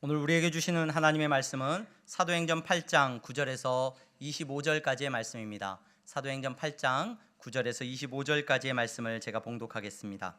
오늘 우리에게 주시는 하나님의 말씀은 사도행전 8장 9절에서 25절까지의 말씀입니다. 사도행전 8장 9절에서 25절까지의 말씀을 제가 봉독하겠습니다.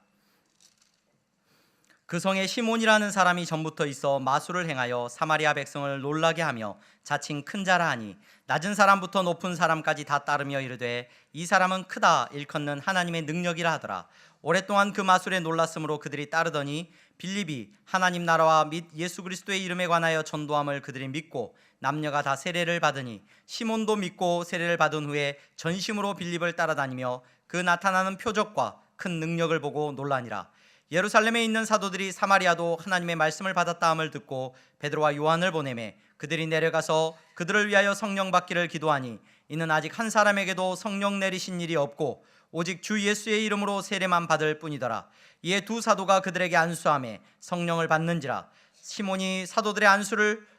그 성에 시몬이라는 사람이 전부터 있어 마술을 행하여 사마리아 백성을 놀라게 하며 자칭 큰 자라 하니 낮은 사람부터 높은 사람까지 다 따르며 이르되 이 사람은 크다 일컫는 하나님의 능력이라 하더라. 오랫동안 그 마술에 놀랐으므로 그들이 따르더니 빌립이 하나님 나라와 및 예수 그리스도의 이름에 관하여 전도함을 그들이 믿고 남녀가 다 세례를 받으니 시몬도 믿고 세례를 받은 후에 전심으로 빌립을 따라다니며 그 나타나는 표적과 큰 능력을 보고 놀라니라. 예루살렘에 있는 사도들이 사마리아도 하나님의 말씀을 받았다 함을 듣고 베드로와 요한을 보내매 그들이 내려가서 그들을 위하여 성령 받기를 기도하니 이는 아직 한 사람에게도 성령 내리신 일이 없고 오직 주 예수의 이름으로 세례만 받을 뿐이더라. 이에 두 사도가 그들에게 안수하며 성령을 받는지라. 시몬이 사도들의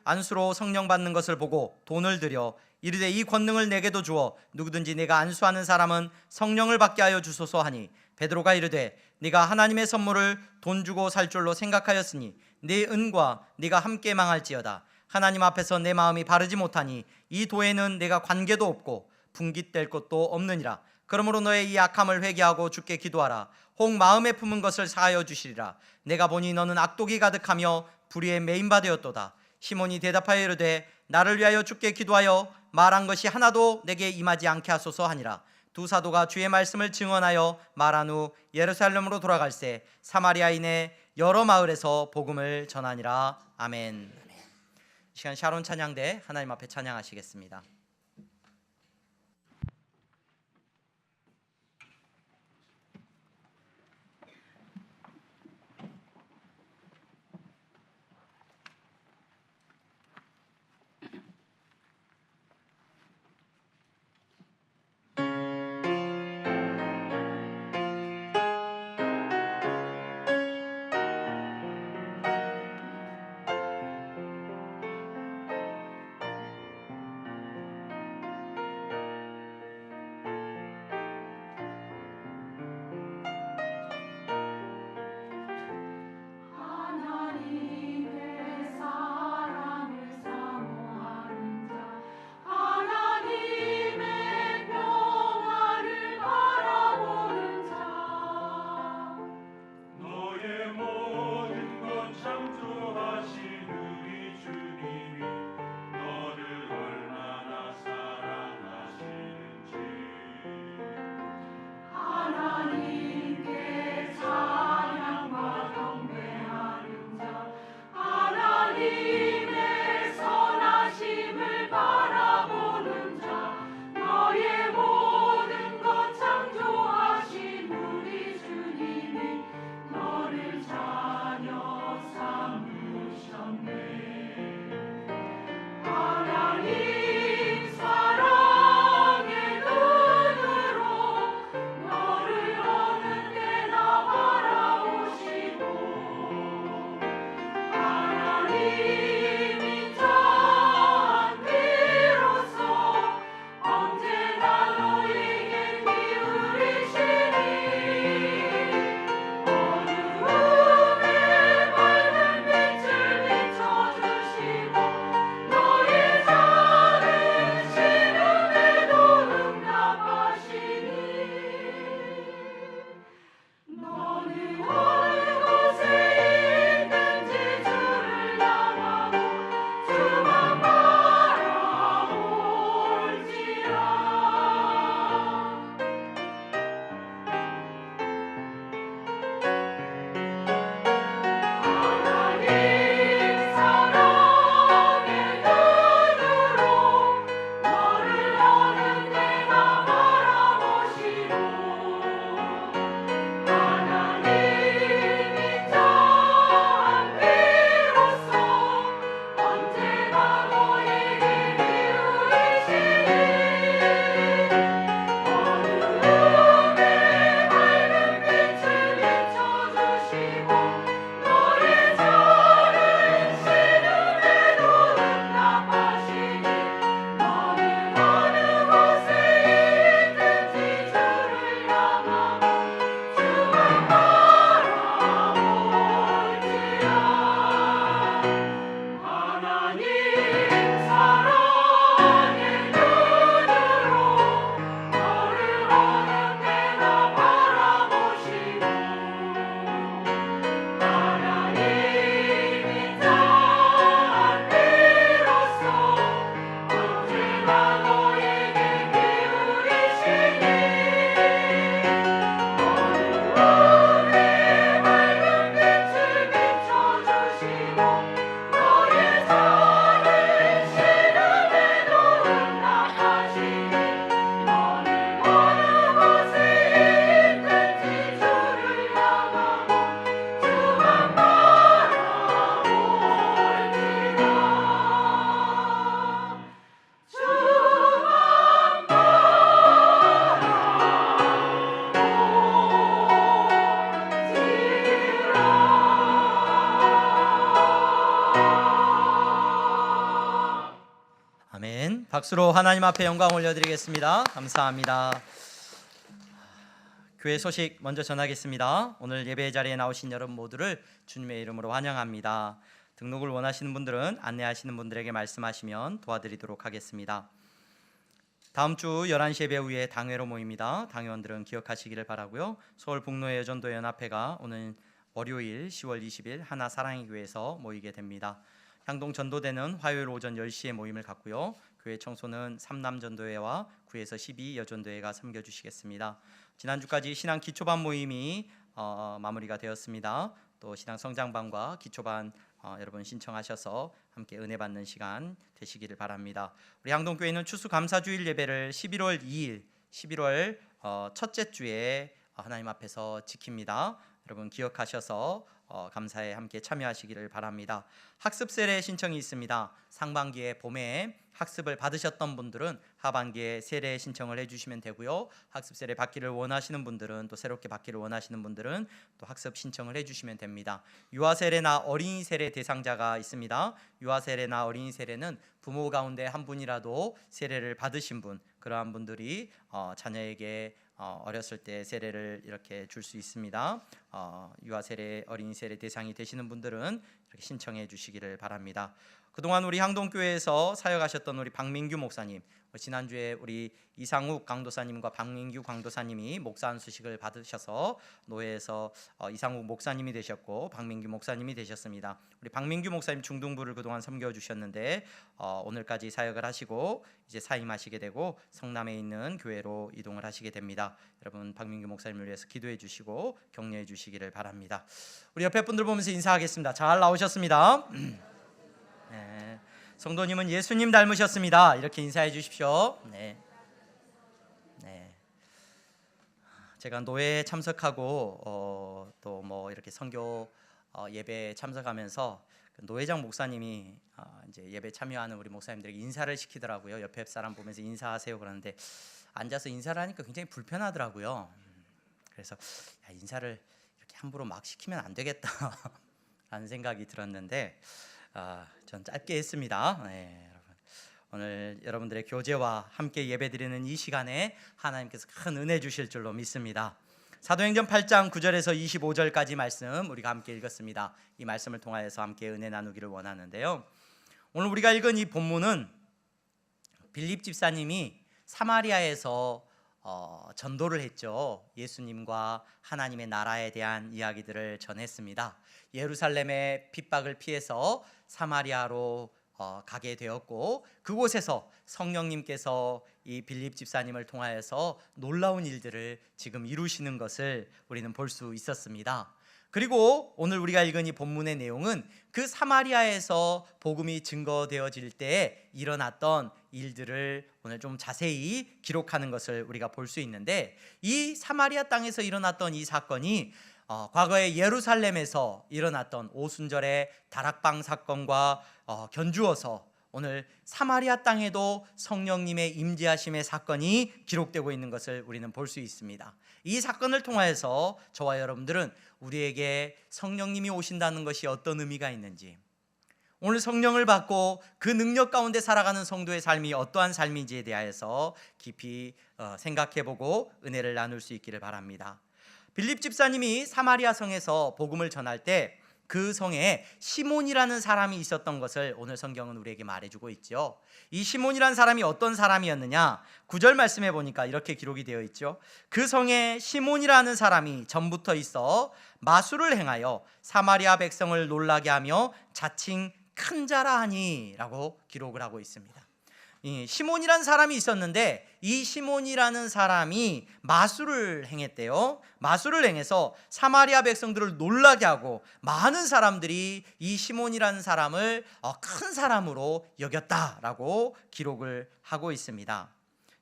안수로 성령 받는 것을 보고 돈을 들여 이르되 이 권능을 내게도 주어 누구든지 내가 안수하는 사람은 성령을 받게 하여 주소서 하니 베드로가 이르되 네가 하나님의 선물을 돈 주고 살 줄로 생각하였으니 네 은과 네가 함께 망할지어다. 하나님 앞에서 내 마음이 바르지 못하니 이 도에는 내가 관계도 없고 분깃될 것도 없느니라. 그러므로 너의 이 악함을 회개하고 주께 기도하라. 혹 마음에 품은 것을 사하여 주시리라. 내가 보니 너는 악독이 가득하며 불의에 매인바 되었도다. 시몬이 대답하여 이르되 나를 위하여 주께 기도하여 말한 것이 하나도 내게 임하지 않게 하소서 하니라. 두 사도가 주의 말씀을 증언하여 말한 후 예루살렘으로 돌아갈새 사마리아인의 여러 마을에서 복음을 전하니라. 아멘. 이 시간 샤론 찬양대 하나님 앞에 찬양하시겠습니다. 박수로 하나님 앞에 영광 올려드리겠습니다. 감사합니다. 교회 소식 먼저 전하겠습니다. 오늘 예배 자리에 나오신 여러분 모두를 주님의 이름으로 환영합니다. 등록을 원하시는 분들은 안내하시는 분들에게 말씀하시면 도와드리도록 하겠습니다. 다음 주 11시 예배 후에 당회로 모입니다. 당회원들은 기억하시기를 바라고요. 서울 북로의 여전도 연합회가 오늘 월요일 10월 20일 하나 사랑의 교회에서 모이게 됩니다. 향동 전도대는 화요일 오전 10시에 모임을 갖고요. 교회 청소는 삼남 전도회와 9에서 12 여전도회가 섬겨주시겠습니다. 지난주까지 신앙 기초반 모임이 마무리가 되었습니다. 또 신앙 성장반과 기초반 여러분 신청하셔서 함께 은혜 받는 시간 되시기를 바랍니다. 우리 향동교회는 추수감사주일 예배를 11월 2일 11월 첫째 주에 하나님 앞에서 지킵니다. 여러분 기억하셔서 감사에 함께 참여하시기를 바랍니다. 학습 세례 신청이 있습니다. 상반기에 봄에 학습을 받으셨던 분들은 하반기에 세례 신청을 해주시면 되고요. 학습 세례 받기를 원하시는 분들은 또 새롭게 받기를 원하시는 분들은 또 학습 신청을 해주시면 됩니다. 유아 세례나 어린이 세례 대상자가 있습니다. 유아 세례나 어린이 세례는 부모 가운데 한 분이라도 세례를 받으신 분, 그러한 분들이 자녀에게 어렸을 때 세례를 이렇게 줄 수 있습니다. 유아 세례, 어린이 세례 대상이 되시는 분들은 이렇게 신청해 주시기를 바랍니다. 그동안 우리 향동교회에서 사역하셨던 우리 박민규 목사님, 지난주에 우리 이상욱 강도사님과 박민규 강도사님이 목사 안수식을 받으셔서 노회에서 이상욱 목사님이 되셨고 박민규 목사님이 되셨습니다. 우리 박민규 목사님 중등부를 그동안 섬겨주셨는데 오늘까지 사역을 하시고 이제 사임하시게 되고 성남에 있는 교회로 이동을 하시게 됩니다. 여러분 박민규 목사님을 위해서 기도해 주시고 격려해 주시기를 바랍니다. 우리 옆에 분들 보면서 인사하겠습니다. 잘 나오셨습니다. 네. 성도님은 예수님 닮으셨습니다. 이렇게 인사해 주십시오. 네. 제가 노회에 참석하고 또 뭐 이렇게 선교 예배에 참석하면서 노회장 목사님이 이제 예배 참여하는 우리 목사님들에게 인사를 시키더라고요. 옆에 사람 보면서 인사하세요 그러는데 앉아서 인사를 하니까 굉장히 불편하더라고요. 그래서 인사를 이렇게 함부로 막 시키면 안 되겠다 라는 생각이 들었는데 전 짧게 했습니다. 네, 여러분. 오늘 여러분들의 교제와 함께 예배드리는 이 시간에 하나님께서 큰 은혜 주실 줄로 믿습니다. 사도행전 8장 9절에서 25절까지 말씀 우리가 함께 읽었습니다. 이 말씀을 통하여서 함께 은혜 나누기를 원하는데요. 오늘 우리가 읽은 이 본문은 빌립 집사님이 사마리아에서 전도를 했죠. 예수님과 하나님의 나라에 대한 이야기들을 전했습니다. 예루살렘의 핍박을 피해서 사마리아로 가게 되었고 그곳에서 성령님께서 이 빌립 집사님을 통하여서 놀라운 일들을 지금 이루시는 것을 우리는 볼 수 있었습니다. 그리고 오늘 우리가 읽은 이 본문의 내용은 그 사마리아에서 복음이 증거되어질 때 일어났던 일들을 오늘 좀 자세히 기록하는 것을 우리가 볼 수 있는데 이 사마리아 땅에서 일어났던 이 사건이 과거에 예루살렘에서 일어났던 오순절의 다락방 사건과 견주어서 오늘 사마리아 땅에도 성령님의 임재하심의 사건이 기록되고 있는 것을 우리는 볼 수 있습니다. 이 사건을 통하여서 저와 여러분들은 우리에게 성령님이 오신다는 것이 어떤 의미가 있는지, 오늘 성령을 받고 그 능력 가운데 살아가는 성도의 삶이 어떠한 삶인지에 대하여서 깊이 생각해보고 은혜를 나눌 수 있기를 바랍니다. 빌립 집사님이 사마리아 성에서 복음을 전할 때 그 성에 시몬이라는 사람이 있었던 것을 오늘 성경은 우리에게 말해주고 있죠. 이 시몬이라는 사람이 어떤 사람이었느냐, 9절 말씀해 보니까 이렇게 기록이 되어 있죠. 그 성에 시몬이라는 사람이 전부터 있어 마술을 행하여 사마리아 백성을 놀라게 하며 자칭 큰 자라 하니 라고 기록을 하고 있습니다. 이 시몬이라는 사람이 있었는데 이 시몬이라는 사람이 마술을 행했대요. 마술을 행해서 사마리아 백성들을 놀라게 하고 많은 사람들이 이 시몬이라는 사람을 큰 사람으로 여겼다라고 기록을 하고 있습니다.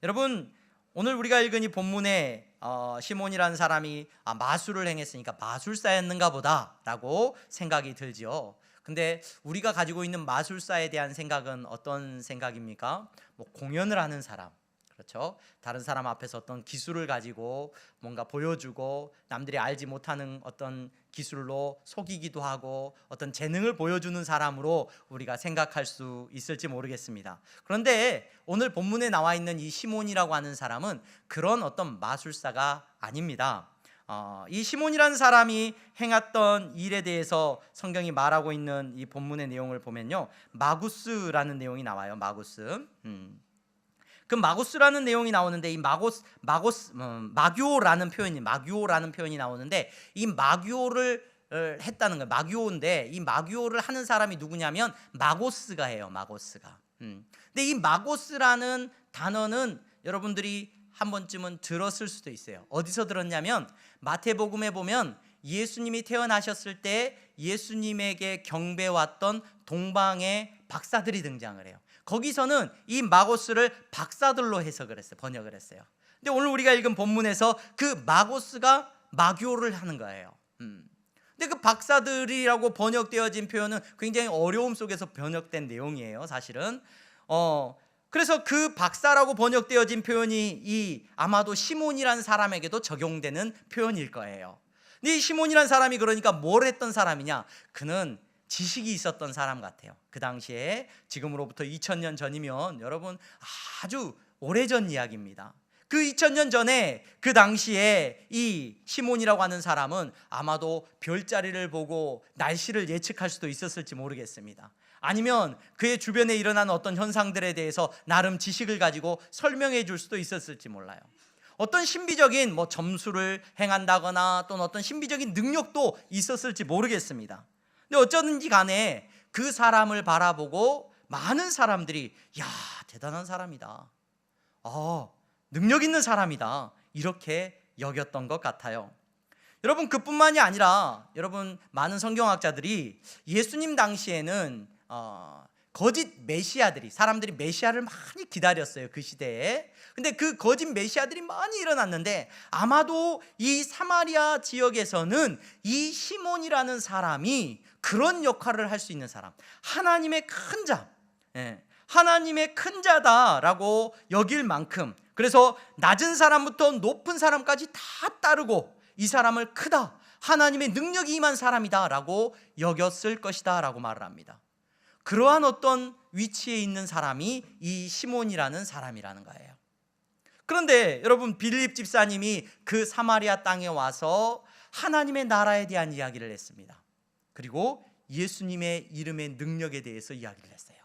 여러분, 오늘 우리가 읽은 이 본문에 시몬이라는 사람이 마술을 행했으니까 마술사였는가 보다라고 생각이 들지요. 근데 우리가 가지고 있는 마술사에 대한 생각은 어떤 생각입니까? 뭐 공연을 하는 사람, 그렇죠? 다른 사람 앞에서 어떤 기술을 가지고 뭔가 보여주고 남들이 알지 못하는 어떤 기술로 속이기도 하고 어떤 재능을 보여주는 사람으로 우리가 생각할 수 있을지 모르겠습니다. 그런데 오늘 본문에 나와 있는 이 시몬이라고 하는 사람은 그런 어떤 마술사가 아닙니다. 이 시몬이라는 사람이 행했던 일에 대해서 성경이 말하고 있는 이 본문의 내용을 보면요, 마구스라는 내용이 나와요. 마구스. 그 마구스라는 내용이 나오는데 이 마교라는 표현이 나오는데 이 마교를 했다는 거예요. 마교인데 이 마교를 하는 사람이 누구냐면 마고스가 해요. 마고스가. 근데 이 마고스라는 단어는 여러분들이 한 번쯤은 들었을 수도 있어요. 어디서 들었냐면 마태복음에 보면 예수님이 태어나셨을 때 예수님에게 경배왔던 동방의 박사들이 등장을 해요. 거기서는 이 마고스를 박사들로 해석을 했어요. 번역을 했어요. 근데 오늘 우리가 읽은 본문에서 그 마고스가 마교를 하는 거예요. 근데 그 박사들이라고 번역되어진 표현은 굉장히 어려움 속에서 번역된 내용이에요. 사실은. 그래서 그 박사라고 번역되어진 표현이 아마도 시몬이라는 사람에게도 적용되는 표현일 거예요. 근데 이 시몬이라는 사람이 그러니까 뭘 했던 사람이냐? 그는 지식이 있었던 사람 같아요. 그 당시에 지금으로부터 2000년 전이면 여러분 아주 오래전 이야기입니다. 그 2000년 전에 그 당시에 이 시몬이라고 하는 사람은 아마도 별자리를 보고 날씨를 예측할 수도 있었을지 모르겠습니다. 아니면 그의 주변에 일어나는 어떤 현상들에 대해서 나름 지식을 가지고 설명해 줄 수도 있었을지 몰라요. 어떤 신비적인 점수를 행한다거나 또는 어떤 신비적인 능력도 있었을지 모르겠습니다. 근데 어쩌든지 간에 그 사람을 바라보고 많은 사람들이 야, 대단한 사람이다, 능력 있는 사람이다, 이렇게 여겼던 것 같아요. 여러분, 그뿐만이 아니라 여러분, 많은 성경학자들이 예수님 당시에는 거짓 메시아들이, 사람들이 메시아를 많이 기다렸어요. 그 시대에. 근데 그 거짓 메시아들이 많이 일어났는데 아마도 이 사마리아 지역에서는 이 시몬이라는 사람이 그런 역할을 할 수 있는 사람, 하나님의 큰 자, 하나님의 큰 자다라고 여길 만큼, 그래서 낮은 사람부터 높은 사람까지 다 따르고 이 사람을 크다, 하나님의 능력이 임한 사람이다 라고 여겼을 것이다 라고 말을 합니다. 그러한 어떤 위치에 있는 사람이 이 시몬이라는 사람이라는 거예요. 그런데 여러분, 빌립 집사님이 그 사마리아 땅에 와서 하나님의 나라에 대한 이야기를 했습니다. 그리고 예수님의 이름의 능력에 대해서 이야기를 했어요.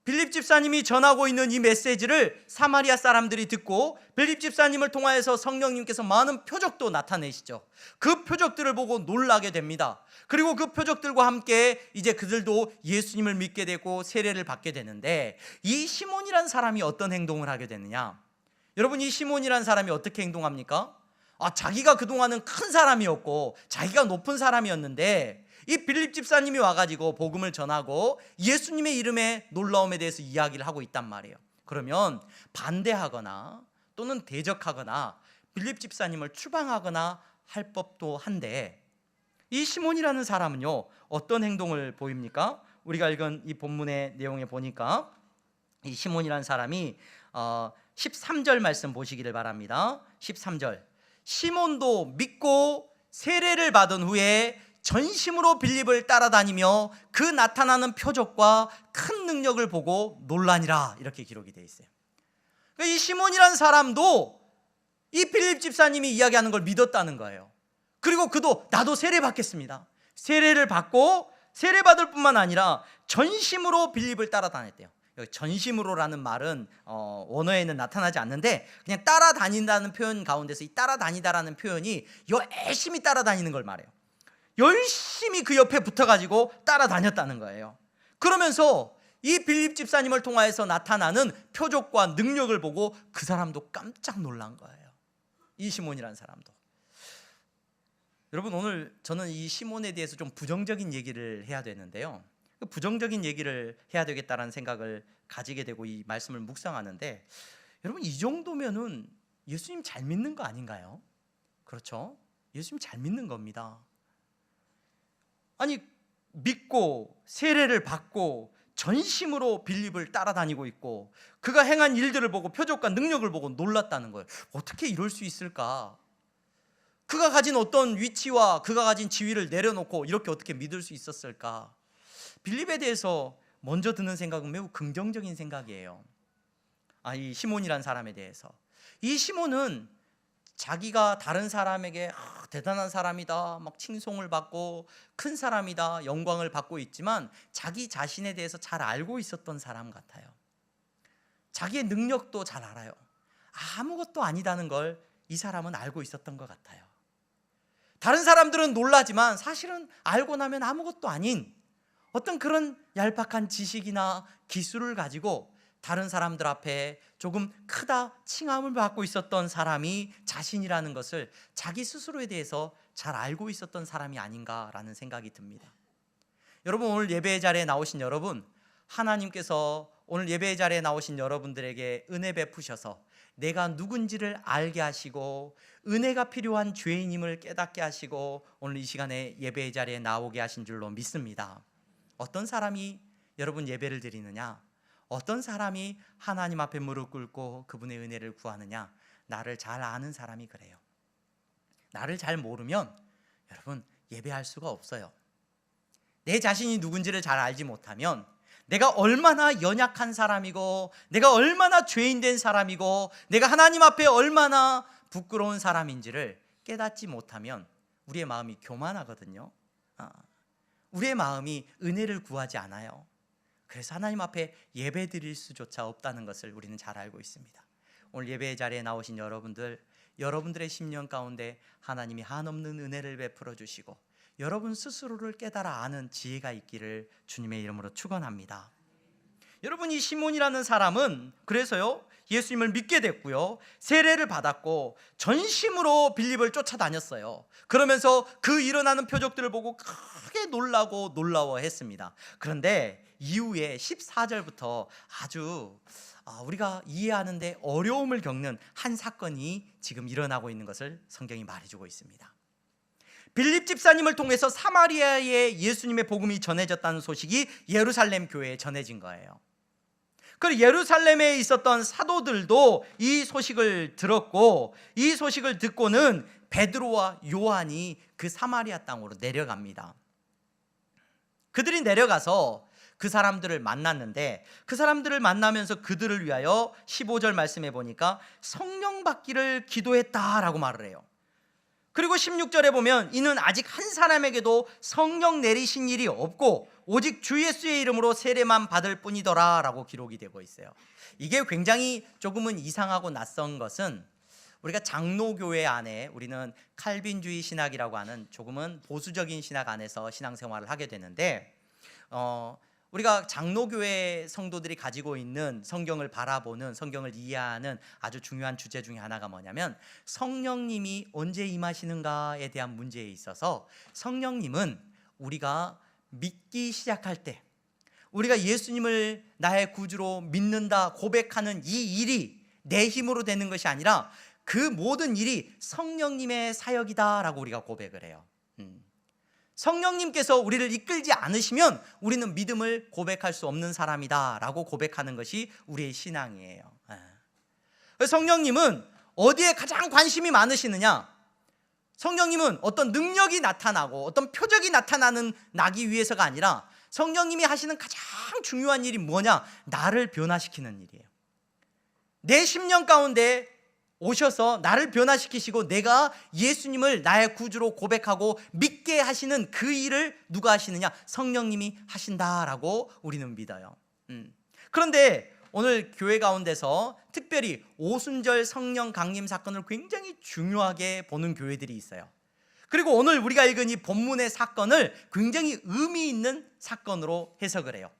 빌립 집사님이 전하고 있는 이 메시지를 사마리아 사람들이 듣고 빌립 집사님을 통하여서 성령님께서 많은 표적도 나타내시죠. 그 표적들을 보고 놀라게 됩니다. 그리고 그 표적들과 함께 이제 그들도 예수님을 믿게 되고 세례를 받게 되는데, 이 시몬이라는 사람이 어떤 행동을 하게 되느냐? 여러분, 이 시몬이라는 사람이 어떻게 행동합니까? 자기가 그동안은 큰 사람이었고 자기가 높은 사람이었는데 이 빌립 집사님이 와가지고 복음을 전하고 예수님의 이름의 놀라움에 대해서 이야기를 하고 있단 말이에요. 그러면 반대하거나 또는 대적하거나 빌립 집사님을 추방하거나 할 법도 한데, 이 시몬이라는 사람은요, 어떤 행동을 보입니까? 우리가 읽은 이 본문의 내용에 보니까 이 시몬이라는 사람이 13절 말씀 보시기를 바랍니다. 13절, 시몬도 믿고 세례를 받은 후에 전심으로 빌립을 따라다니며 그 나타나는 표적과 큰 능력을 보고 놀라니라, 이렇게 기록이 되어 있어요. 그러니까 이 시몬이라는 사람도 이 빌립 집사님이 이야기하는 걸 믿었다는 거예요. 그리고 그도 나도 세례 받겠습니다, 세례를 받고 세례 받을 뿐만 아니라 전심으로 빌립을 따라다녔대요. 여기 전심으로라는 말은 원어에는 나타나지 않는데 그냥 따라다닌다는 표현 가운데서 이 따라다니다라는 표현이 열심히 따라다니는 걸 말해요. 열심히 그 옆에 붙어가지고 따라다녔다는 거예요. 그러면서 이 빌립 집사님을 통하여서 나타나는 표적과 능력을 보고 그 사람도 깜짝 놀란 거예요. 이 시몬이라는 사람도. 여러분, 오늘 저는 이 시몬에 대해서 좀 부정적인 얘기를 해야 되는데요, 부정적인 얘기를 해야 되겠다라는 생각을 가지게 되고 이 말씀을 묵상하는데, 여러분, 이 정도면은 예수님 잘 믿는 거 아닌가요? 그렇죠? 예수님 잘 믿는 겁니다. 아니, 믿고 세례를 받고 전심으로 빌립을 따라다니고 있고 그가 행한 일들을 보고 표적과 능력을 보고 놀랐다는 거예요. 어떻게 이럴 수 있을까? 그가 가진 어떤 위치와 그가 가진 지위를 내려놓고 이렇게 어떻게 믿을 수 있었을까? 빌립에 대해서 먼저 드는 생각은 매우 긍정적인 생각이에요. 이 시몬이란 사람에 대해서. 이 시몬은 자기가 다른 사람에게 대단한 사람이다, 막 칭송을 받고 큰 사람이다, 영광을 받고 있지만 자기 자신에 대해서 잘 알고 있었던 사람 같아요. 자기의 능력도 잘 알아요. 아무것도 아니다는 걸 이 사람은 알고 있었던 것 같아요. 다른 사람들은 놀라지만 사실은 알고 나면 아무것도 아닌 어떤 그런 얄팍한 지식이나 기술을 가지고 다른 사람들 앞에 조금 크다 칭함을 받고 있었던 사람이 자신이라는 것을 자기 스스로에 대해서 잘 알고 있었던 사람이 아닌가라는 생각이 듭니다. 여러분, 오늘 예배의 자리에 나오신 여러분, 하나님께서 오늘 예배의 자리에 나오신 여러분들에게 은혜 베푸셔서 내가 누군지를 알게 하시고 은혜가 필요한 죄인임을 깨닫게 하시고 오늘 이 시간에 예배의 자리에 나오게 하신 줄로 믿습니다. 어떤 사람이 여러분 예배를 드리느냐? 어떤 사람이 하나님 앞에 무릎 꿇고 그분의 은혜를 구하느냐? 나를 잘 아는 사람이 그래요. 나를 잘 모르면 여러분 예배할 수가 없어요. 내 자신이 누군지를 잘 알지 못하면 내가 얼마나 연약한 사람이고 내가 얼마나 죄인된 사람이고 내가 하나님 앞에 얼마나 부끄러운 사람인지를 깨닫지 못하면 우리의 마음이 교만하거든요. 우리의 마음이 은혜를 구하지 않아요. 그래서 하나님 앞에 예배 드릴 수조차 없다는 것을 우리는 잘 알고 있습니다. 오늘 예배의 자리에 나오신 여러분들, 여러분들의 심령 가운데 하나님이 한없는 은혜를 베풀어 주시고 여러분 스스로를 깨달아 아는 지혜가 있기를 주님의 이름으로 축원합니다. 여러분, 이 시몬이라는 사람은 그래서요 예수님을 믿게 됐고요, 세례를 받았고 전심으로 빌립을 쫓아다녔어요. 그러면서 그 일어나는 표적들을 보고 크게 놀라고 놀라워했습니다. 그런데 이후에 14절부터 아주 우리가 이해하는데 어려움을 겪는 한 사건이 지금 일어나고 있는 것을 성경이 말해주고 있습니다. 빌립 집사님을 통해서 사마리아에 예수님의 복음이 전해졌다는 소식이 예루살렘 교회에 전해진 거예요. 그리고 예루살렘에 있었던 사도들도 이 소식을 들었고 이 소식을 듣고는 베드로와 요한이 그 사마리아 땅으로 내려갑니다. 그들이 내려가서 그 사람들을 만났는데 그 사람들을 만나면서 그들을 위하여 15절 말씀해 보니까 성령 받기를 기도했다라고 말을 해요. 그리고 16절에 보면 이는 아직 한 사람에게도 성령 내리신 일이 없고 오직 주 예수의 이름으로 세례만 받을 뿐이더라 라고 기록이 되고 있어요. 이게 굉장히 조금은 이상하고 낯선 것은 우리가 장로교회 안에 우리는 칼빈주의 신학이라고 하는 조금은 보수적인 신학 안에서 신앙생활을 하게 되는데 우리가 장로교회 성도들이 가지고 있는 성경을 바라보는, 성경을 이해하는 아주 중요한 주제 중에 하나가 뭐냐면 성령님이 언제 임하시는가에 대한 문제에 있어서 성령님은 우리가 믿기 시작할 때, 우리가 예수님을 나의 구주로 믿는다 고백하는 이 일이 내 힘으로 되는 것이 아니라 그 모든 일이 성령님의 사역이다라고 우리가 고백을 해요. 성령님께서 우리를 이끌지 않으시면 우리는 믿음을 고백할 수 없는 사람이다 라고 고백하는 것이 우리의 신앙이에요. 성령님은 어디에 가장 관심이 많으시느냐? 성령님은 어떤 능력이 나타나고 어떤 표적이 나기 위해서가 아니라 성령님이 하시는 가장 중요한 일이 뭐냐? 나를 변화시키는 일이에요. 내 심령 가운데 오셔서 나를 변화시키시고 내가 예수님을 나의 구주로 고백하고 믿게 하시는 그 일을 누가 하시느냐? 성령님이 하신다라고 우리는 믿어요. 그런데 오늘 교회 가운데서 특별히 오순절 성령 강림 사건을 굉장히 중요하게 보는 교회들이 있어요. 그리고 오늘 우리가 읽은 이 본문의 사건을 굉장히 의미 있는 사건으로 해석을 해요.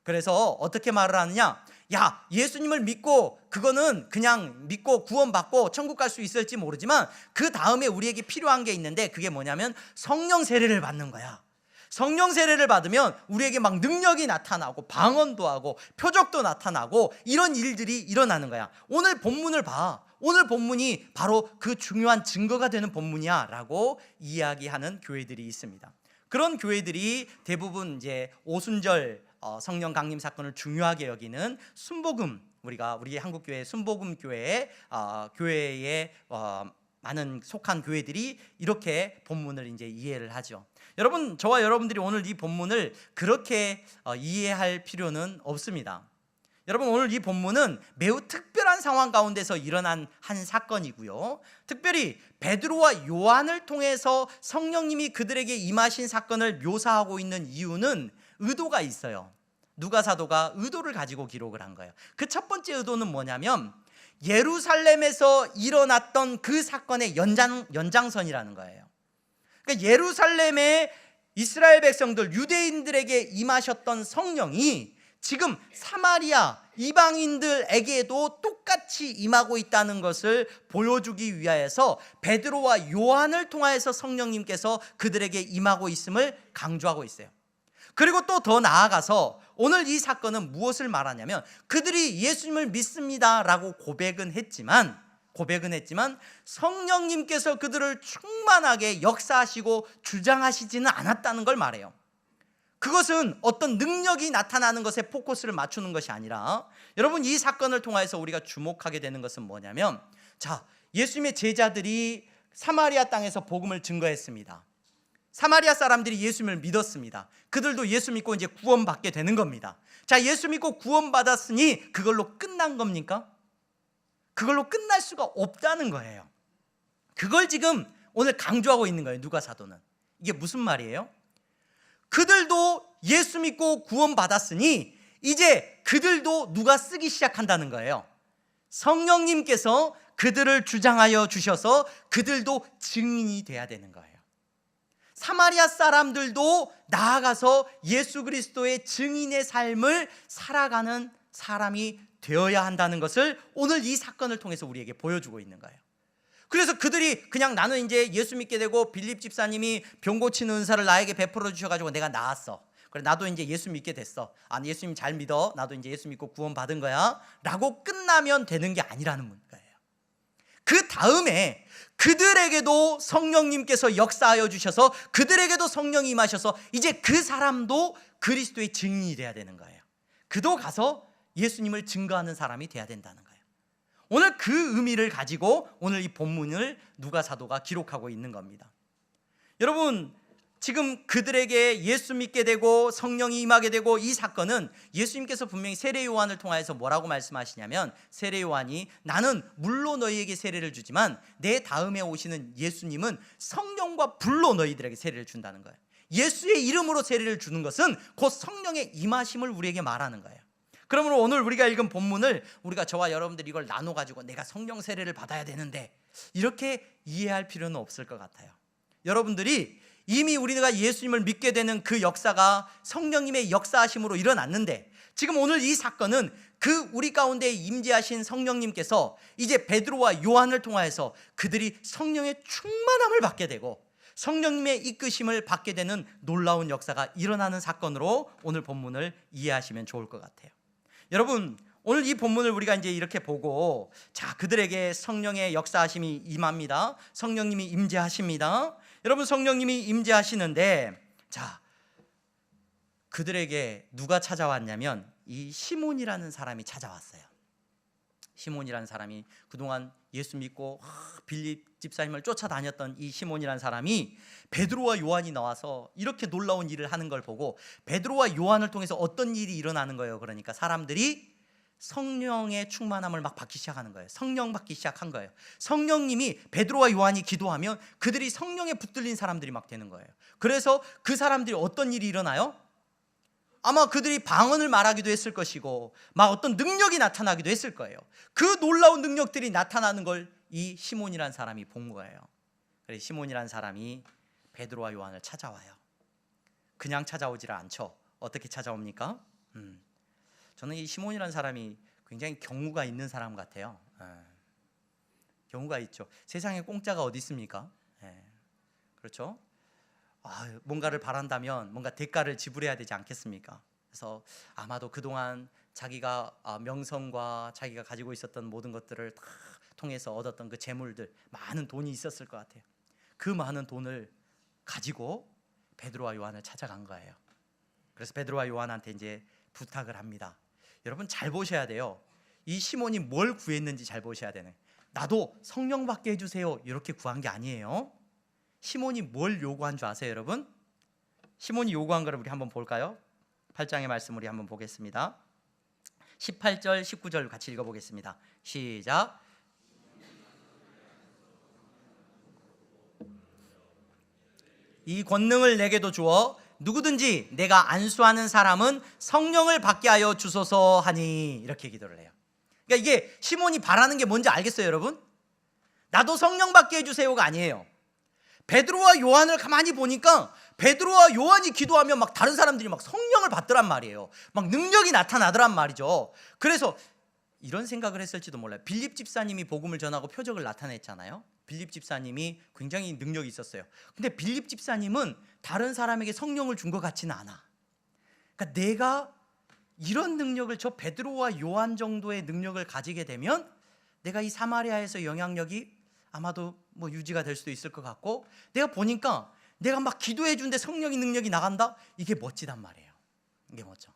그래서 어떻게 말을 하느냐? 야, 예수님을 믿고 그거는 그냥 믿고 구원받고 천국 갈 수 있을지 모르지만 그 다음에 우리에게 필요한 게 있는데 그게 뭐냐면 성령 세례를 받는 거야. 성령 세례를 받으면 우리에게 막 능력이 나타나고 방언도 하고 표적도 나타나고 이런 일들이 일어나는 거야. 오늘 본문을 봐. 오늘 본문이 바로 그 중요한 증거가 되는 본문이야 라고 이야기하는 교회들이 있습니다. 그런 교회들이 대부분 이제 오순절 성령 강림 사건을 중요하게 여기는 순복음, 우리 한국 교회 순복음 교회 교회에 많은 속한 교회들이 이렇게 본문을 이제 이해를 하죠. 여러분, 저와 여러분들이 오늘 이 본문을 그렇게 이해할 필요는 없습니다. 여러분, 오늘 이 본문은 매우 특별한 상황 가운데서 일어난 한 사건이고요. 특별히 베드로와 요한을 통해서 성령님이 그들에게 임하신 사건을 묘사하고 있는 이유는 의도가 있어요. 누가 사도가 의도를 가지고 기록을 한 거예요. 그 첫 번째 의도는 뭐냐면 예루살렘에서 일어났던 그 사건의 연장선이라는 거예요. 그러니까 예루살렘의 이스라엘 백성들, 유대인들에게 임하셨던 성령이 지금 사마리아 이방인들에게도 똑같이 임하고 있다는 것을 보여주기 위하여서 베드로와 요한을 통하여서 성령님께서 그들에게 임하고 있음을 강조하고 있어요. 그리고 또 더 나아가서 오늘 이 사건은 무엇을 말하냐면 그들이 예수님을 믿습니다라고 고백은 했지만 성령님께서 그들을 충만하게 역사하시고 주장하시지는 않았다는 걸 말해요. 그것은 어떤 능력이 나타나는 것에 포커스를 맞추는 것이 아니라, 여러분, 이 사건을 통해서 우리가 주목하게 되는 것은 뭐냐면, 예수님의 제자들이 사마리아 땅에서 복음을 증거했습니다. 사마리아 사람들이 예수님을 믿었습니다. 그들도 예수 믿고 이제 구원받게 되는 겁니다. 예수 믿고 구원받았으니 그걸로 끝난 겁니까? 그걸로 끝날 수가 없다는 거예요. 그걸 지금 오늘 강조하고 있는 거예요, 누가 사도는. 이게 무슨 말이에요? 그들도 예수 믿고 구원받았으니 이제 그들도 누가 쓰기 시작한다는 거예요. 성령님께서 그들을 주장하여 주셔서 그들도 증인이 돼야 되는 거예요. 사마리아 사람들도 나아가서 예수 그리스도의 증인의 삶을 살아가는 사람이 되어야 한다는 것을 오늘 이 사건을 통해서 우리에게 보여주고 있는 거예요. 그래서 그들이 그냥 나는 이제 예수 믿게 되고 빌립 집사님이 병 고치는 은사를 나에게 베풀어 주셔가지고 내가 나았어. 그래, 나도 이제 예수 믿게 됐어. 예수님 잘 믿어. 나도 이제 예수 믿고 구원 받은 거야 라고 끝나면 되는 게 아니라는 거예요. 그 다음에 그들에게도 성령님께서 역사하여 주셔서 그들에게도 성령이 임하셔서 이제 그 사람도 그리스도의 증인이 돼야 되는 거예요. 그도 가서 예수님을 증거하는 사람이 돼야 된다는 거예요. 오늘 그 의미를 가지고 오늘 이 본문을 누가 사도가 기록하고 있는 겁니다. 여러분, 지금 그들에게 예수 믿게 되고 성령이 임하게 되고 이 사건은 예수님께서 분명히 세례 요한을 통하여서 뭐라고 말씀하시냐면, 세례 요한이 나는 물로 너희에게 세례를 주지만 내 다음에 오시는 예수님은 성령과 불로 너희들에게 세례를 준다는 거예요. 예수의 이름으로 세례를 주는 것은 곧 성령의 임하심을 우리에게 말하는 거예요. 그러므로 오늘 우리가 읽은 본문을 우리가 저와 여러분들이 이걸 나눠가지고 내가 성령 세례를 받아야 되는데 이렇게 이해할 필요는 없을 것 같아요. 여러분들이 이미 우리가 예수님을 믿게 되는 그 역사가 성령님의 역사하심으로 일어났는데, 지금 오늘 이 사건은 그 우리 가운데 임재하신 성령님께서 이제 베드로와 요한을 통하여서 그들이 성령의 충만함을 받게 되고 성령님의 이끄심을 받게 되는 놀라운 역사가 일어나는 사건으로 오늘 본문을 이해하시면 좋을 것 같아요. 여러분, 오늘 이 본문을 우리가 이제 이렇게 보고, 그들에게 성령의 역사하심이 임합니다. 성령님이 임재하십니다. 여러분, 성령님이 임재하시는데, 그들에게 누가 찾아왔냐면 이 시몬이라는 사람이 찾아왔어요. 시몬이라는 사람이 그동안 예수 믿고 빌립 집사님을 쫓아다녔던 이 시몬이라는 사람이 베드로와 요한이 나와서 이렇게 놀라운 일을 하는 걸 보고 베드로와 요한을 통해서 어떤 일이 일어나는 거예요. 그러니까 사람들이 성령의 충만함을 막 받기 시작하는 거예요. 성령 받기 시작한 거예요. 성령님이 베드로와 요한이 기도하면 그들이 성령에 붙들린 사람들이 막 되는 거예요. 그래서 그 사람들이 어떤 일이 일어나요? 아마 그들이 방언을 말하기도 했을 것이고 막 어떤 능력이 나타나기도 했을 거예요. 그 놀라운 능력들이 나타나는 걸 이 시몬이라는 사람이 본 거예요. 그래서 시몬이라는 사람이 베드로와 요한을 찾아와요. 그냥 찾아오지를 않죠. 어떻게 찾아옵니까? 저는 이 시몬이라는 사람이 굉장히 경우가 있는 사람 같아요. 경우가 있죠. 세상에 공짜가 어디 있습니까? 그렇죠? 뭔가를 바란다면 뭔가 대가를 지불해야 되지 않겠습니까? 그래서 아마도 그동안 자기가 명성과 자기가 가지고 있었던 모든 것들을 다 통해서 얻었던 그 재물들, 많은 돈이 있었을 것 같아요. 그 많은 돈을 가지고 베드로와 요한을 찾아간 거예요. 그래서 베드로와 요한한테 이제 부탁을 합니다. 여러분 잘 보셔야 돼요. 이 시몬이 뭘 구했는지 잘 보셔야 되네. 나도 성령 받게 해주세요 이렇게 구한 게 아니에요. 시몬이 뭘 요구한 줄 아세요, 여러분? 시몬이 요구한 거를 우리 한번 볼까요? 8장의 말씀 우리 한번 보겠습니다. 18절 19절 같이 읽어보겠습니다. 시작. 이 권능을 내게도 주어 누구든지 내가 안수하는 사람은 성령을 받게 하여 주소서 하니, 이렇게 기도를 해요. 그러니까 이게 시몬이 바라는 게 뭔지 알겠어요, 여러분? 나도 성령 받게 해주세요가 아니에요. 베드로와 요한을 가만히 보니까 베드로와 요한이 기도하면 막 다른 사람들이 막 성령을 받더란 말이에요. 막 능력이 나타나더란 말이죠. 그래서 이런 생각을 했을지도 몰라요. 빌립 집사님이 복음을 전하고 표적을 나타냈잖아요. 빌립 집사님이 굉장히 능력이 있었어요. 근데 빌립 집사님은 다른 사람에게 성령을 준 것 같지는 않아. 그러니까 내가 이런 능력을, 저 베드로와 요한 정도의 능력을 가지게 되면 내가 이 사마리아에서 영향력이 아마도 뭐 유지가 될 수도 있을 것 같고, 내가 보니까 내가 막 기도해 준데 성령의 능력이 나간다? 이게 멋지단 말이에요. 이게 멋져.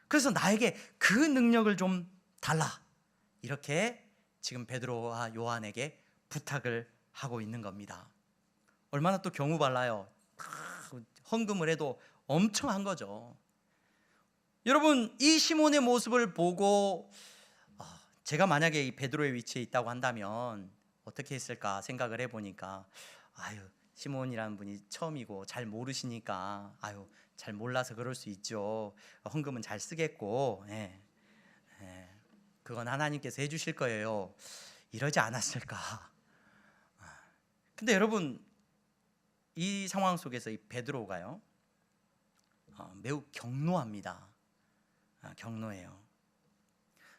그래서 나에게 그 능력을 좀 달라, 이렇게 지금 베드로와 요한에게 부탁을 하고 있는 겁니다. 얼마나 또 경우 발라요. 헌금을 해도 엄청 한 거죠. 여러분, 이 시몬의 모습을 보고 제가 만약에 이 베드로의 위치에 있다고 한다면 어떻게 했을까 생각을 해보니까, 아유, 시몬이라는 분이 처음이고 잘 모르시니까 아유, 잘 몰라서 그럴 수 있죠. 헌금은 잘 쓰겠고, 그건 하나님께서 해주실 거예요. 이러지 않았을까. 근데 여러분, 이 상황 속에서 이 베드로가요, 매우 경노합니다. 경노해요.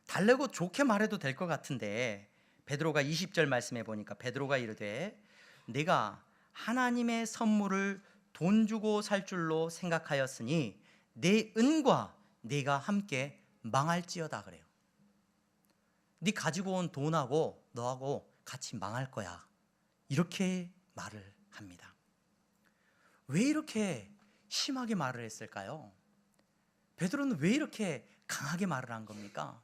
달래고 좋게 말해도 될 것 같은데, 베드로가 20절 말씀해 보니까 베드로가 이르되 내가 하나님의 선물을 돈 주고 살 줄로 생각하였으니 내 은과 네가 함께 망할지어다 그래요. 네 가지고 온 돈하고 너하고 같이 망할 거야, 이렇게 말을 합니다. 왜 이렇게 심하게 말을 했을까요? 베드로는 왜 이렇게 강하게 말을 한 겁니까?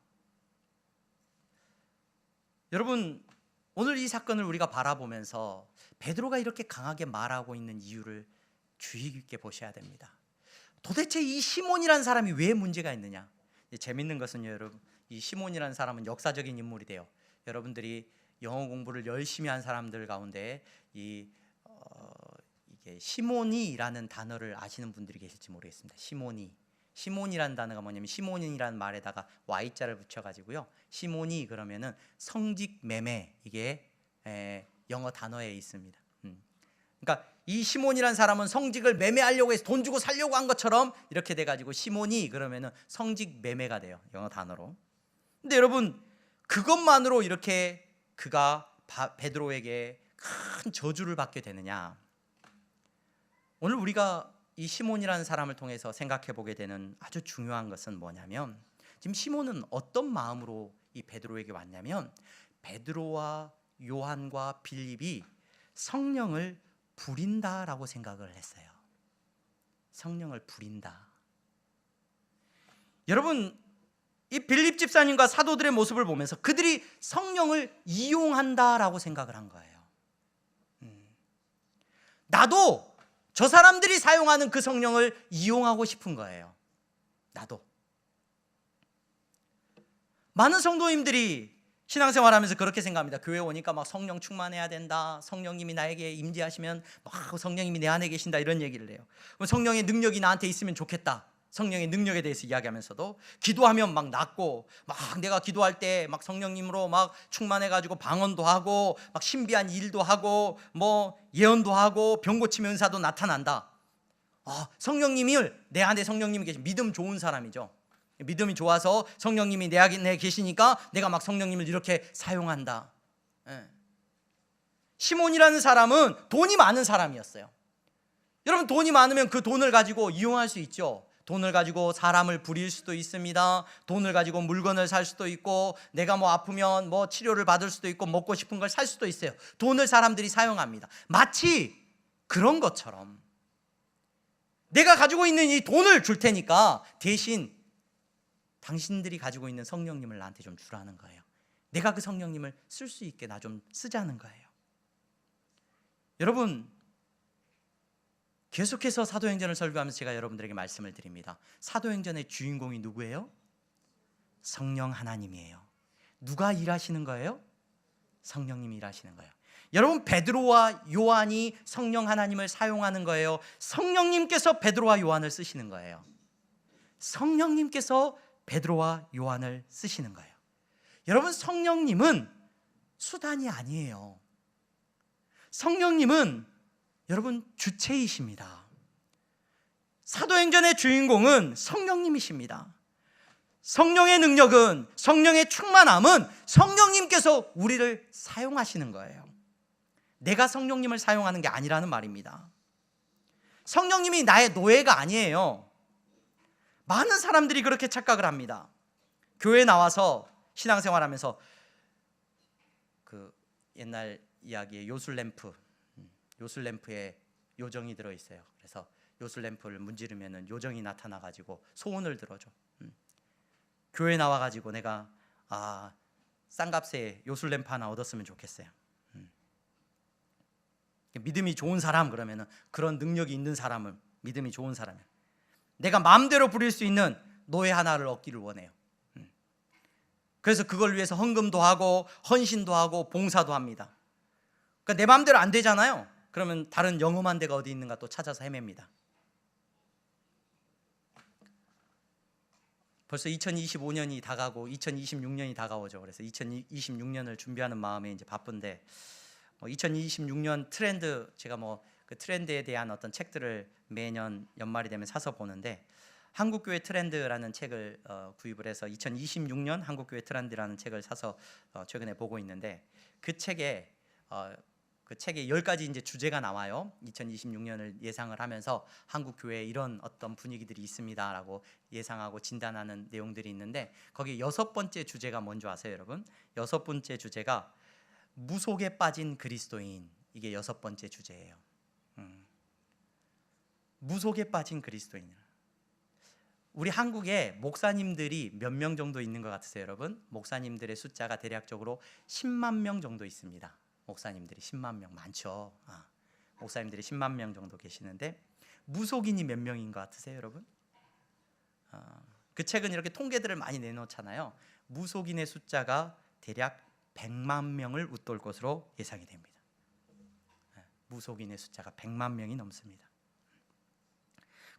여러분, 오늘 이 사건을 우리가 바라보면서 베드로가 이렇게 강하게 말하고 있는 이유를 주의 깊게 보셔야 됩니다. 도대체 이 시몬이라는 사람이 왜 문제가 있느냐? 재밌는 것은요, 여러분, 이 시몬이라는 사람은 역사적인 인물이 돼요. 여러분들이 영어 공부를 열심히 한 사람들 가운데 이게 시몬이라는 단어를 아시는 분들이 계실지 모르겠습니다. 시몬이라는 단어가 뭐냐면, 시몬이라는 말에다가 Y자를 붙여가지고요, 시몬이 그러면은 성직 매매, 이게 영어 단어에 있습니다. 그러니까 이 시몬이라는 사람은 성직을 매매하려고 해서 돈 주고 살려고 한 것처럼 이렇게 돼가지고 시몬이 그러면은 성직 매매가 돼요, 영어 단어로. 근데 여러분, 그것만으로 이렇게 그가 베드로에게 큰 저주를 받게 되느냐? 오늘 우리가 이 시몬이라는 사람을 통해서 생각해 보게 되는 아주 중요한 것은 뭐냐면, 지금 시몬은 어떤 마음으로 이 베드로에게 왔냐면, 베드로와 요한과 빌립이 성령을 부린다라고 생각을 했어요. 성령을 부린다. 여러분, 이 빌립 집사님과 사도들의 모습을 보면서 그들이 성령을 이용한다라고 생각을 한 거예요. 나도 저 사람들이 사용하는 그 성령을 이용하고 싶은 거예요. 나도. 많은 성도님들이 신앙생활하면서 그렇게 생각합니다. 교회 오니까 막 성령 충만해야 된다, 성령님이 나에게 임재하시면 막 성령님이 내 안에 계신다, 이런 얘기를 해요. 성령의 능력이 나한테 있으면 좋겠다, 성령의 능력에 대해서 이야기하면서도 기도하면 막 낫고, 막 내가 기도할 때 막 성령님으로 막 충만해가지고 방언도 하고 막 신비한 일도 하고 뭐 예언도 하고 병 고침 은사도 나타난다. 성령님을, 내 안에 성령님이 계신, 믿음 좋은 사람이죠. 믿음이 좋아서 성령님이 내 안에 계시니까 내가 막 성령님을 이렇게 사용한다. 시몬이라는 사람은 돈이 많은 사람이었어요. 여러분, 돈이 많으면 그 돈을 가지고 이용할 수 있죠. 돈을 가지고 사람을 부릴 수도 있습니다. 돈을 가지고 물건을 살 수도 있고, 내가 뭐 아프면 뭐 치료를 받을 수도 있고, 먹고 싶은 걸 살 수도 있어요. 돈을 사람들이 사용합니다. 마치 그런 것처럼 내가 가지고 있는 이 돈을 줄 테니까 대신 당신들이 가지고 있는 성령님을 나한테 좀 주라는 거예요. 내가 그 성령님을 쓸 수 있게 나 좀 쓰자는 거예요. 여러분, 계속해서 사도행전을 설교하면서 제가 여러분들에게 말씀을 드립니다. 사도행전의 주인공이 누구예요? 성령 하나님이에요. 누가 일하시는 거예요? 성령님이 일하시는 거예요. 여러분, 베드로와 요한이 성령 하나님을 사용하는 거예요? 성령님께서 베드로와 요한을 쓰시는 거예요? 성령님께서 베드로와 요한을 쓰시는 거예요. 여러분, 성령님은 수단이 아니에요. 성령님은 여러분 주체이십니다. 사도행전의 주인공은 성령님이십니다. 성령의 능력은, 성령의 충만함은 성령님께서 우리를 사용하시는 거예요. 내가 성령님을 사용하는 게 아니라는 말입니다. 성령님이 나의 노예가 아니에요. 많은 사람들이 그렇게 착각을 합니다. 교회 나와서 신앙생활하면서 그 옛날 이야기에 요술램프에 요정이 들어있어요. 그래서 요술램프를 문지르면 요정이 나타나가지고 소원을 들어줘. 교회 나와가지고 내가 싼 값에 요술램프 하나 얻었으면 좋겠어요. 믿음이 좋은 사람, 그러면은 그런 능력이 있는 사람을, 믿음이 좋은 사람을 내가 마음대로 부릴 수 있는 노예 하나를 얻기를 원해요. 그래서 그걸 위해서 헌금도 하고 헌신도 하고 봉사도 합니다. 그러니까 내 마음대로 안 되잖아요. 그러면 다른 영험한 데가 어디 있는가 또 찾아서 헤맵니다. 벌써 2025년이 다가고 2026년이 다가오죠. 그래서 2026년을 준비하는 마음에 이제 바쁜데 2026년 트렌드, 제가 그 트렌드에 대한 어떤 책들을 매년 연말이 되면 사서 보는데, 한국교회 트렌드라는 책을 구입을 해서 2026년 한국교회 트렌드라는 책을 사서 최근에 보고 있는데, 그 책에 10가지 이제 주제가 나와요. 2026년을 예상을 하면서 한국 교회에 이런 어떤 분위기들이 있습니다라고 예상하고 진단하는 내용들이 있는데, 거기 6번째 주제가 뭔지 아세요, 여러분? 6번째 주제가 무속에 빠진 그리스도인. 이게 6번째 주제예요. 무속에 빠진 그리스도인. 우리 한국에 목사님들이 몇 명 정도 있는 것 같으세요, 여러분? 목사님들의 숫자가 대략적으로 10만 명 정도 있습니다. 목사님들이 10만 명, 많죠. 목사님들이 10만 명 정도 계시는데 무속인이 몇 명인 것 같으세요, 여러분? 그 책은 이렇게 통계들을 많이 내놓잖아요. 무속인의 숫자가 대략 100만 명을 웃돌 것으로 예상이 됩니다. 무속인의 숫자가 100만 명이 넘습니다.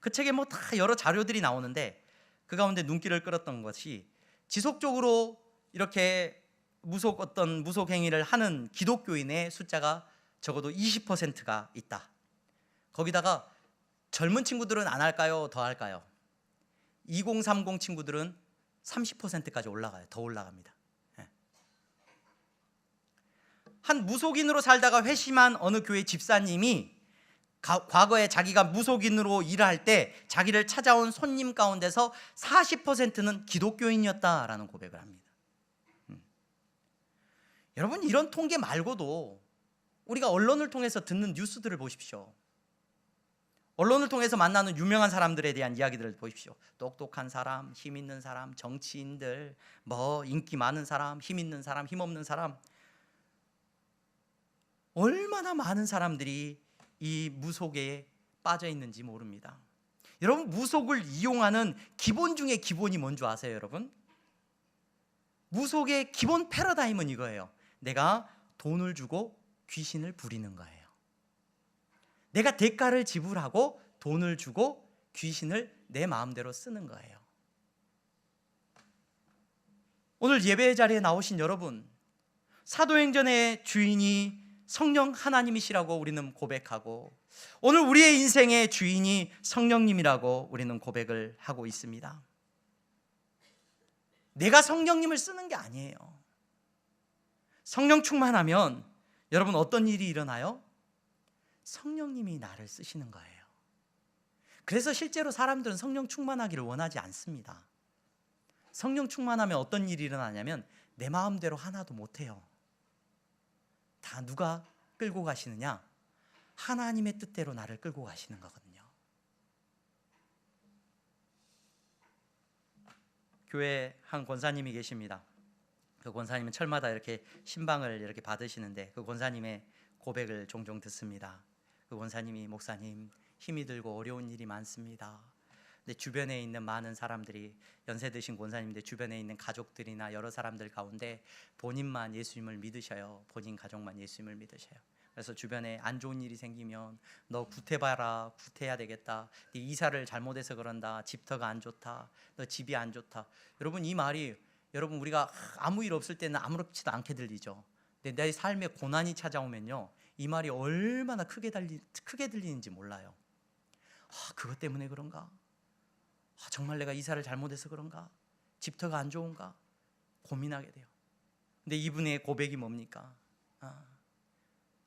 그 책에 다 여러 자료들이 나오는데, 그 가운데 눈길을 끌었던 것이 지속적으로 이렇게 무속 행위를 하는 기독교인의 숫자가 적어도 20%가 있다. 거기다가 젊은 친구들은 안 할까요? 더 할까요? 2030 친구들은 30%까지 올라가요. 더 올라갑니다. 한 무속인으로 살다가 회심한 어느 교회 집사님이 과거에 자기가 무속인으로 일을 할 때 자기를 찾아온 손님 가운데서 40%는 기독교인이었다라는 고백을 합니다. 여러분, 이런 통계 말고도 우리가 언론을 통해서 듣는 뉴스들을 보십시오. 언론을 통해서 만나는 유명한 사람들에 대한 이야기들을 보십시오. 똑똑한 사람, 힘 있는 사람, 정치인들, 인기 많은 사람, 힘 있는 사람, 힘 없는 사람, 얼마나 많은 사람들이 이 무속에 빠져 있는지 모릅니다. 여러분, 무속을 이용하는 기본 중에 기본이 뭔지 아세요, 여러분? 무속의 기본 패러다임은 이거예요. 내가 돈을 주고 귀신을 부리는 거예요. 내가 대가를 지불하고 돈을 주고 귀신을 내 마음대로 쓰는 거예요. 오늘 예배 자리에 나오신 여러분, 사도행전의 주인이 성령 하나님이시라고 우리는 고백하고, 오늘 우리의 인생의 주인이 성령님이라고 우리는 고백을 하고 있습니다. 내가 성령님을 쓰는 게 아니에요. 성령 충만하면 여러분 어떤 일이 일어나요? 성령님이 나를 쓰시는 거예요. 그래서 실제로 사람들은 성령 충만하기를 원하지 않습니다. 성령 충만하면 어떤 일이 일어나냐면 내 마음대로 하나도 못해요. 다 누가 끌고 가시느냐? 하나님의 뜻대로 나를 끌고 가시는 거거든요. 교회 한 권사님이 계십니다. 그 권사님은 철마다 이렇게 신방을 이렇게 받으시는데 그 권사님의 고백을 종종 듣습니다. 그 권사님이 목사님 힘이 들고 어려운 일이 많습니다. 근데 주변에 있는 많은 사람들이 연세 드신 권사님인데 주변에 있는 가족들이나 여러 사람들 가운데 본인만 예수님을 믿으셔요. 본인 가족만 예수님을 믿으셔요. 그래서 주변에 안 좋은 일이 생기면 너 구태봐라, 구태해야 되겠다, 네 이사를 잘못해서 그런다, 집터가 안 좋다, 너 집이 안 좋다. 여러분 이 말이 여러분 우리가 아무 일 없을 때는 아무렇지도 않게 들리죠. 근데 내 삶에 고난이 찾아오면요 이 말이 얼마나 크게 들리는지 몰라요. 그것 때문에 그런가? 정말 내가 이사를 잘못해서 그런가? 집터가 안 좋은가? 고민하게 돼요. 근데 이분의 고백이 뭡니까?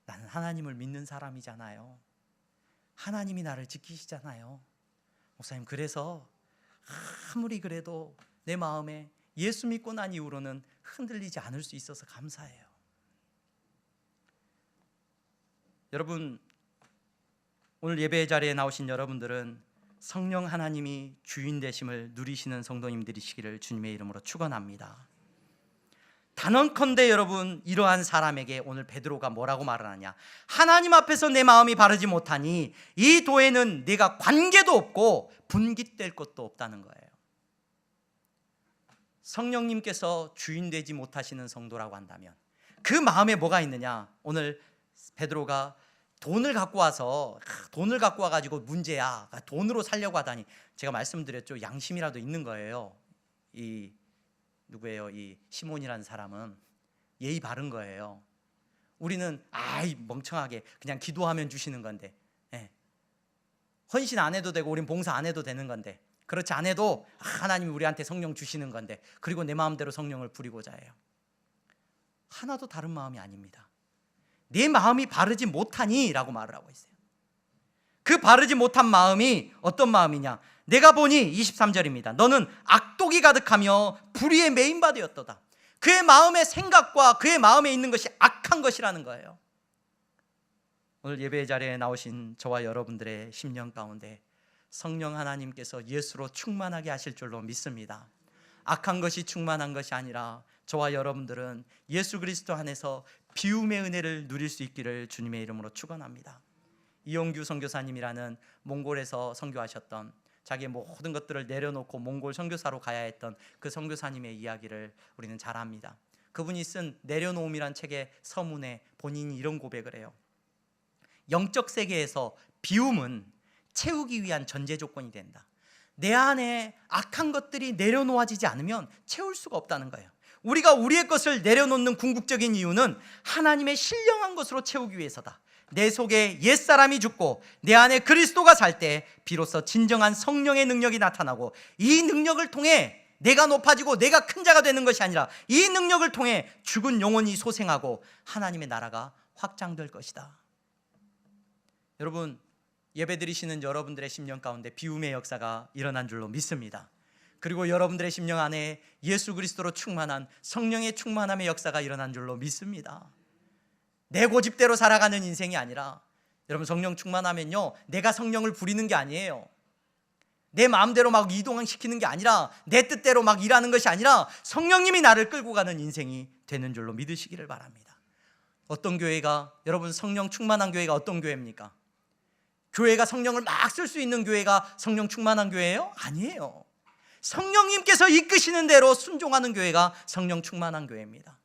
나는 하나님을 믿는 사람이잖아요. 하나님이 나를 지키시잖아요. 목사님 그래서 아무리 그래도 내 마음에 예수 믿고 난 이후로는 흔들리지 않을 수 있어서 감사해요. 여러분 오늘 예배 자리에 나오신 여러분들은 성령 하나님이 주인 되심을 누리시는 성도님들이시기를 주님의 이름으로 축원합니다. 단언컨대 여러분 이러한 사람에게 오늘 베드로가 뭐라고 말을 하냐? 하나님 앞에서 내 마음이 바르지 못하니 이 도에는 내가 관계도 없고 분깃될 것도 없다는 거예요. 성령님께서 주인 되지 못하시는 성도라고 한다면 그 마음에 뭐가 있느냐? 오늘 베드로가 돈을 갖고 와가지고 문제야, 돈으로 살려고 하다니, 제가 말씀드렸죠, 양심이라도 있는 거예요. 이 시몬이라는 사람은 예의 바른 거예요. 우리는 멍청하게 그냥 기도하면 주시는 건데, 헌신 안 해도 되고 우린 봉사 안 해도 되는 건데, 그렇지 않아도 하나님이 우리한테 성령 주시는 건데, 그리고 내 마음대로 성령을 부리고자 해요. 하나도 다른 마음이 아닙니다. 내 마음이 바르지 못하니 라고 말을 하고 있어요. 그 바르지 못한 마음이 어떤 마음이냐? 내가 보니 23절입니다. 너는 악독이 가득하며 불의에 매인바 되었도다. 그의 마음의 생각과 그의 마음에 있는 것이 악한 것이라는 거예요. 오늘 예배 자리에 나오신 저와 여러분들의 심령 가운데 성령 하나님께서 예수로 충만하게 하실 줄로 믿습니다. 악한 것이 충만한 것이 아니라 저와 여러분들은 예수 그리스도 안에서 비움의 은혜를 누릴 수 있기를 주님의 이름으로 축원합니다. 이용규 선교사님이라는 몽골에서 선교하셨던, 자기의 모든 것들을 내려놓고 몽골 선교사로 가야 했던 그 선교사님의 이야기를 우리는 잘 압니다. 그분이 쓴 내려놓음이란 책의 서문에 본인이 이런 고백을 해요. 영적 세계에서 비움은 채우기 위한 전제 조건이 된다. 내 안에 악한 것들이 내려놓아지지 않으면 채울 수가 없다는 거예요. 우리가 우리의 것을 내려놓는 궁극적인 이유는 하나님의 신령한 것으로 채우기 위해서다. 내 속에 옛사람이 죽고 내 안에 그리스도가 살 때 비로소 진정한 성령의 능력이 나타나고, 이 능력을 통해 내가 높아지고 내가 큰 자가 되는 것이 아니라 이 능력을 통해 죽은 영혼이 소생하고 하나님의 나라가 확장될 것이다. 여러분, 예배드리시는 여러분들의 심령 가운데 비움의 역사가 일어난 줄로 믿습니다. 그리고 여러분들의 심령 안에 예수 그리스도로 충만한 성령의 충만함의 역사가 일어난 줄로 믿습니다. 내 고집대로 살아가는 인생이 아니라, 여러분 성령 충만하면요 내가 성령을 부리는 게 아니에요. 내 마음대로 막 이동시키는 게 아니라, 내 뜻대로 막 일하는 것이 아니라 성령님이 나를 끌고 가는 인생이 되는 줄로 믿으시기를 바랍니다. 어떤 교회가, 여러분 성령 충만한 교회가 어떤 교회입니까? 교회가 성령을 막 쓸 수 있는 교회가 성령 충만한 교회예요? 아니에요. 성령님께서 이끄시는 대로 순종하는 교회가 성령 충만한 교회입니다.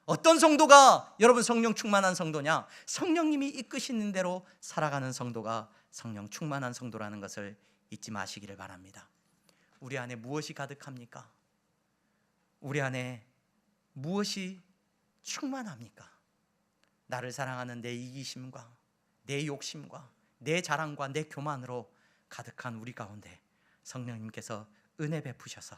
어떤 성도가 여러분 성령 충만한 성도냐? 성령님이 이끄시는 대로 살아가는 성도가 성령 충만한 성도라는 것을 잊지 마시기를 바랍니다. 우리 안에 무엇이 가득합니까? 우리 안에 무엇이 충만합니까? 나를 사랑하는 내 이기심과 내 욕심과 내 자랑과 내 교만으로 가득한 우리 가운데 성령님께서 은혜 베푸셔서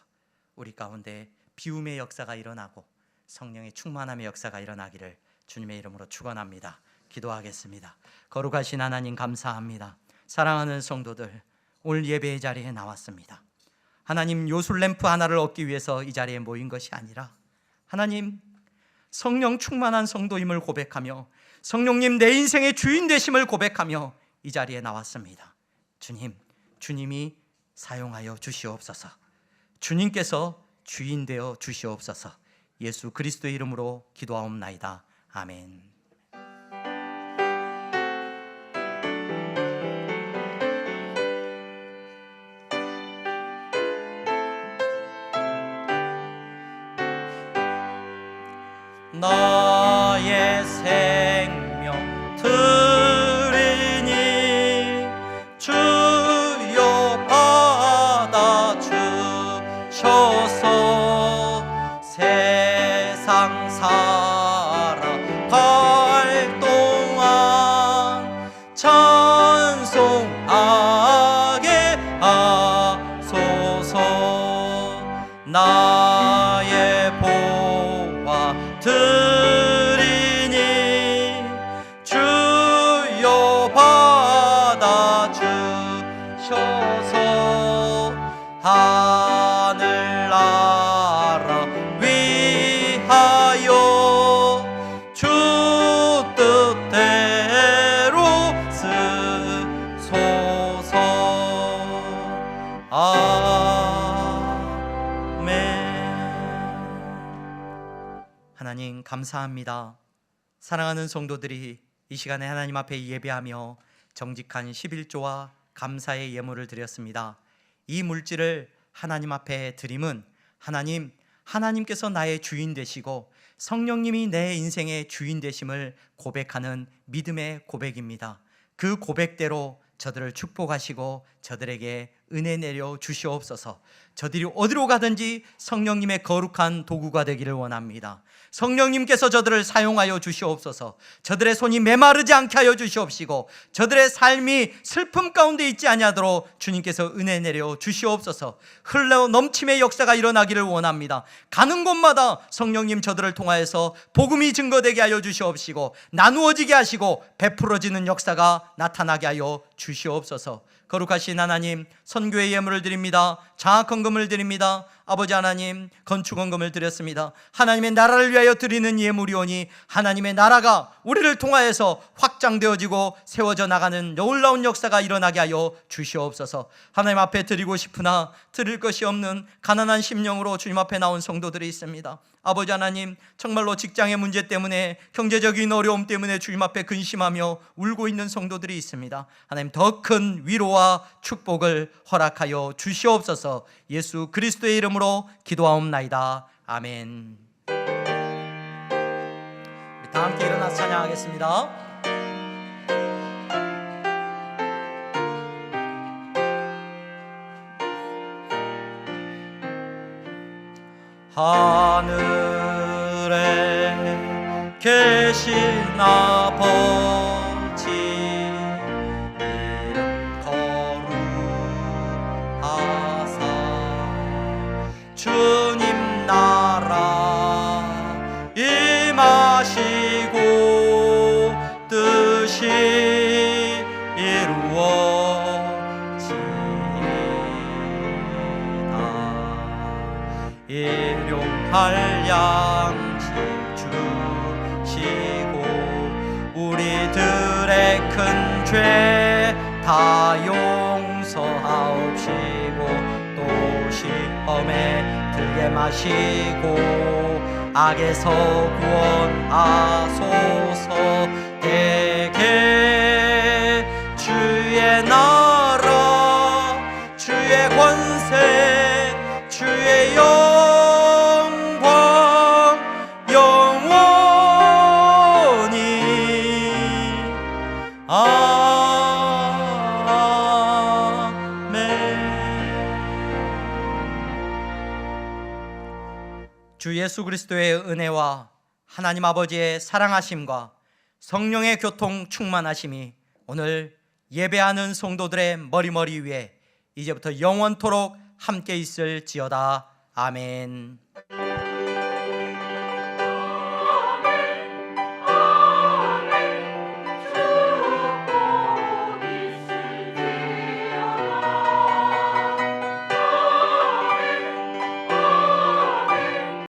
우리 가운데 비움의 역사가 일어나고 성령의 충만함의 역사가 일어나기를 주님의 이름으로 축원합니다. 기도하겠습니다. 거룩하신 하나님 감사합니다. 사랑하는 성도들, 오늘 예배의 자리에 나왔습니다. 하나님, 요술램프 하나를 얻기 위해서 이 자리에 모인 것이 아니라 하나님 성령 충만한 성도임을 고백하며 성령님 내 인생의 주인 되심을 고백하며 이 자리에 나왔습니다. 주님이 사용하여 주시옵소서. 주님께서 주인 되어 주시옵소서. 예수 그리스도의 이름으로 기도하옵나이다. 아멘. 나의 생명 드리니 주여 받아주셔서 세상 살아갈 동안 찬송하게 하소서. 나의 보화 드리니 주여 받아주셔서 하늘나라 위하여 주 뜻대로 쓰소서. 하나님 감사합니다. 사랑하는 성도들이 이 시간에 하나님 앞에 예배하며 정직한 11조와 감사의 예물을 드렸습니다. 이 물질을 하나님 앞에 드림은 하나님께서 나의 주인 되시고 성령님이 내 인생의 주인 되심을 고백하는 믿음의 고백입니다. 그 고백대로 저들을 축복하시고 저들에게 은혜 내려 주시옵소서. 저들이 어디로 가든지 성령님의 거룩한 도구가 되기를 원합니다. 성령님께서 저들을 사용하여 주시옵소서. 저들의 손이 메마르지 않게 하여 주시옵시고 저들의 삶이 슬픔 가운데 있지 아니하도록 주님께서 은혜 내려 주시옵소서. 흘러 넘침의 역사가 일어나기를 원합니다. 가는 곳마다 성령님 저들을 통하여서 복음이 증거되게 하여 주시옵시고 나누어지게 하시고 베풀어지는 역사가 나타나게 하여 주시옵소서. 거룩하신 하나님, 선교의 예물을 드립니다. 장학헌금을 드립니다. 아버지 하나님, 건축헌금을 드렸습니다. 하나님의 나라를 위하여 드리는 예물이오니 하나님의 나라가 우리를 통하여서 확장되어지고 세워져 나가는 놀라운 역사가 일어나게 하여 주시옵소서. 하나님 앞에 드리고 싶으나 드릴 것이 없는 가난한 심령으로 주님 앞에 나온 성도들이 있습니다. 아버지 하나님, 정말로 직장의 문제 때문에 경제적인 어려움 때문에 주님 앞에 근심하며 울고 있는 성도들이 있습니다. 하나님, 더 큰 위로와 축복을 허락하여 주시옵소서. 예수 그리스도의 이름으로 기도하옵나이다. 아멘. 우리 다 함께 일어나서 찬양하겠습니다. 하늘에 계신 아버지 이름 거룩하사 주님 나라 임하시고 뜻이 이루어지이다. 일용할 양식 주시고 우리들의 큰 죄 다 용서하옵시고 또 시험에 들게 마시고 악에서 구원하소서. 대개 주의 나라 주의 권세 주의 영광 영원히 주 예수 그리스도의 은혜와 하나님 아버지의 사랑하심과 성령의 교통 충만하심이 오늘 예배하는 성도들의 머리 위에 이제부터 영원토록 함께 있을지어다. 아멘.